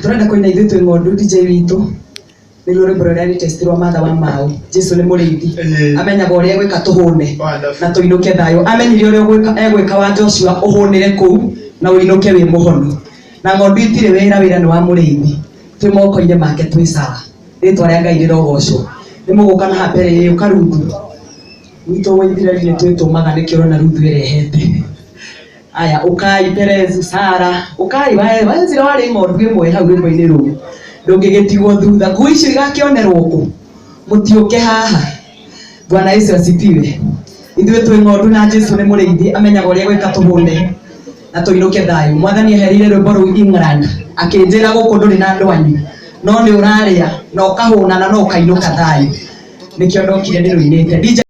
turenda koina ithu twi ngondu DJ witu ni lore brother testirwa matha wa mau Jesu ni murithi amenyaga uria gwika tuhune na tuinuke thayo amenyire uria egwika wa Joshua uhunire kuu na uinuke wi muhono na ngondu itire wira ni wa murithi twi moko-ine make twi sawa ritwa ria Ngai rirogocwo ni muguka na mbere ukarundu wito waithire ni twitumaga nikio rona ruthu irehete aya ukai Perez Sara ukai wazira wari ngondu imwe hau rwimbo-ini ruu ndungigetigwo thutha ngui icio igakionerwo ku mutiuke haha Bwana Yesu asifiwe ithuĩ twĩ ngondu na Jesu nĩ mũrĩithi amenyaga ũrĩa gwĩka tuhũne na tuinuke thayo mwathani eherire rwĩmbo rũu England akĩnjĩra gũkũ ndũrĩ na ndwanyu no nĩ ũrarĩa na ũkahũna na no ũkainũka thayo nĩkĩo ndokire ndĩrũinĩte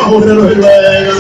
mahurero rwega